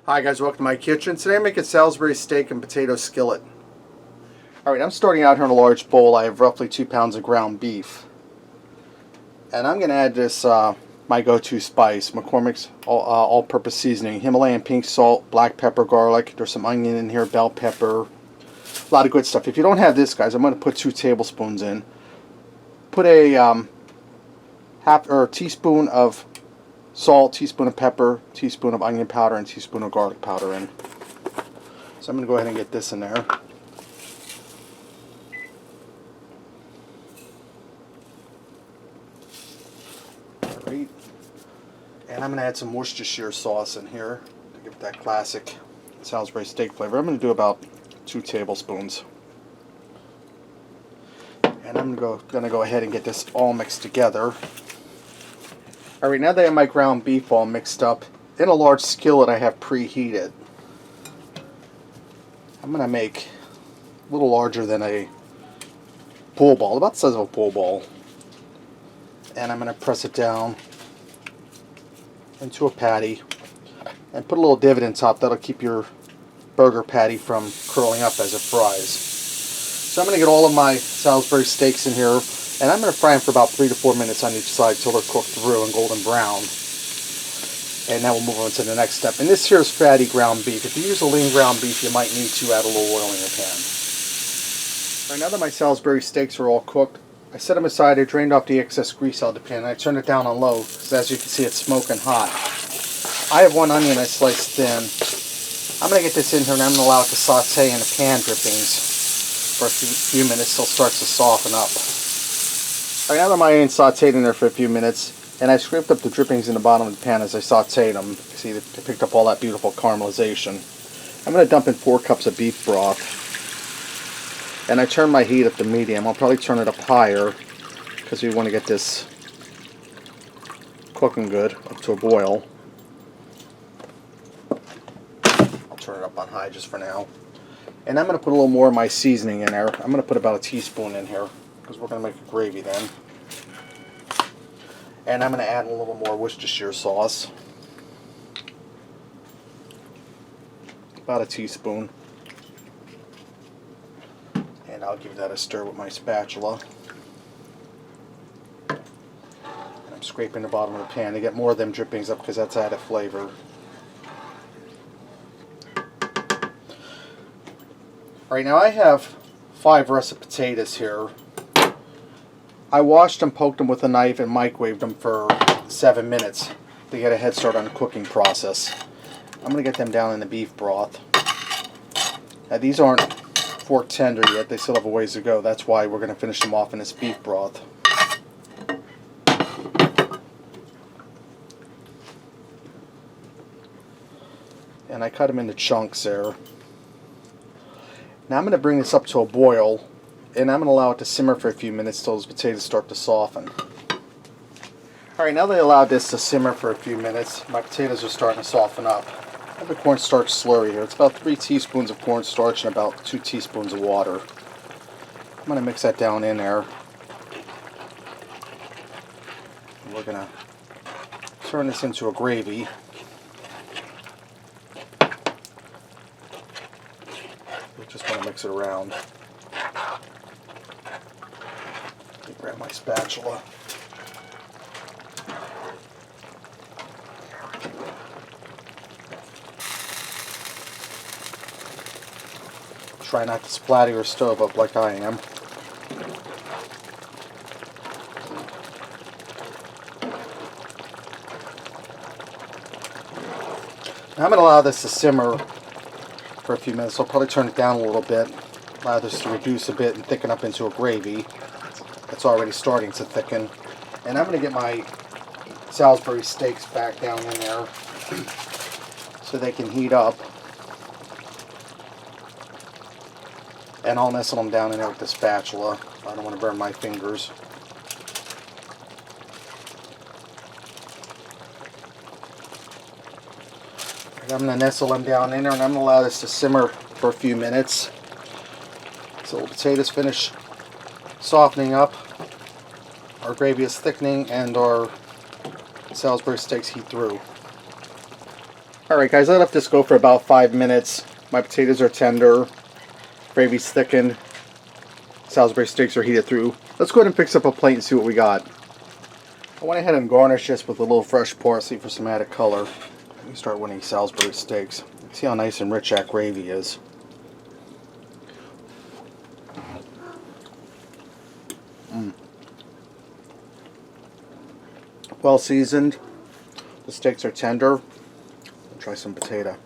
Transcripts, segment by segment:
Hi guys, welcome to my kitchen. Today I'm making Salisbury steak and potato skillet. Alright, I'm starting out here in a large bowl. I have roughly 2 pounds of ground beef. And I'm going to add this, my go-to spice, McCormick's all-purpose seasoning. Himalayan pink salt, black pepper, garlic. There's some onion in here, bell pepper. A lot of good stuff. If you don't have this, guys, I'm going to put 2 tablespoons in. Put a teaspoon of salt, teaspoon of pepper, teaspoon of onion powder, and teaspoon of garlic powder in. So I'm going to go ahead and get this in there. Alright. And I'm going to add some Worcestershire sauce in here to give it that classic Salisbury steak flavor. I'm going to do about 2 tablespoons. And I'm going to go ahead and get this all mixed together. Alright, now that I have my ground beef all mixed up, in a large skillet I have preheated. I'm going to make a little larger than a pool ball, about the size of a pool ball. And I'm going to press it down into a patty and put a little divot in top. That'll keep your burger patty from curling up as it fries. So I'm going to get all of my Salisbury steaks in here. And I'm going to fry them for about 3 to 4 minutes on each side till they're cooked through and golden brown. And now we'll move on to the next step. And this here is fatty ground beef. If you use a lean ground beef, you might need to add a little oil in your pan. Right, now that my Salisbury steaks are all cooked, I set them aside. I drained off the excess grease out of the pan. And I turned it down on low, because as you can see, it's smoking hot. I have 1 onion I sliced thin. I'm going to get this in here and I'm going to allow it to saute in the pan drippings for a few minutes till it starts to soften up. Alright, now that my onions sauteed in there for a few minutes, and I scraped up the drippings in the bottom of the pan as I sauteed them. See, they picked up all that beautiful caramelization. I'm going to dump in 4 cups of beef broth. And I turn my heat up to medium. I'll probably turn it up higher, because we want to get this cooking good up to a boil. I'll turn it up on high just for now. And I'm going to put a little more of my seasoning in there. I'm going to put about a teaspoon in here, because we're going to make a gravy then. And I'm going to add a little more Worcestershire sauce. About a teaspoon. And I'll give that a stir with my spatula. And I'm scraping the bottom of the pan to get more of them drippings up, because that's added flavor. Alright, now I have 5 russet potatoes here. I washed them, poked them with a knife, and microwaved them for 7 minutes to get a head start on the cooking process. I'm going to get them down in the beef broth. Now these aren't fork tender yet, they still have a ways to go. That's why we're going to finish them off in this beef broth. And I cut them into chunks there. Now I'm going to bring this up to a boil, and I'm going to allow it to simmer for a few minutes till those potatoes start to soften. Alright, now that I allowed this to simmer for a few minutes, my potatoes are starting to soften up. I have a cornstarch slurry here. It's about 3 teaspoons of cornstarch and about 2 teaspoons of water. I'm going to mix that down in there. And we're going to turn this into a gravy. Just want to mix it around. Let me grab my spatula. Try not to splatter your stove up like I am. Now I'm going to allow this to simmer for a few minutes. I'll probably turn it down a little bit, allow this to reduce a bit and thicken up into a gravy. It's already starting to thicken. And I'm going to get my Salisbury steaks back down in there so they can heat up. And I'll nestle them down in there with the spatula. I don't want to burn my fingers. I'm going to nestle them down in there, and I'm going to allow this to simmer for a few minutes. So the potatoes finish softening up. Our gravy is thickening, and our Salisbury steaks heat through. Alright guys, I left this go for about 5 minutes. My potatoes are tender, gravy's thickened, Salisbury steaks are heated through. Let's go ahead and fix up a plate and see what we got. I went ahead and garnished this with a little fresh parsley for some added color. Let me start with these Salisbury steaks. See how nice and rich that gravy is. Well seasoned. The steaks are tender. I'll try some potato.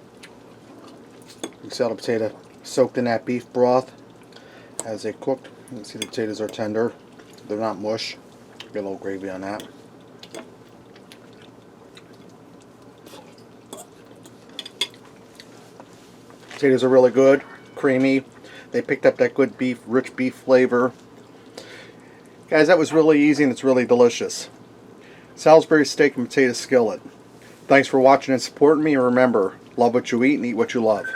You see how the potato soaked in that beef broth as they cooked. You can see the potatoes are tender. They're not mush. Get a little gravy on that. Potatoes are really good, creamy. They picked up that good beef, rich beef flavor. Guys, that was really easy and it's really delicious. Salisbury steak and potato skillet. Thanks for watching and supporting me, and remember, love what you eat and eat what you love.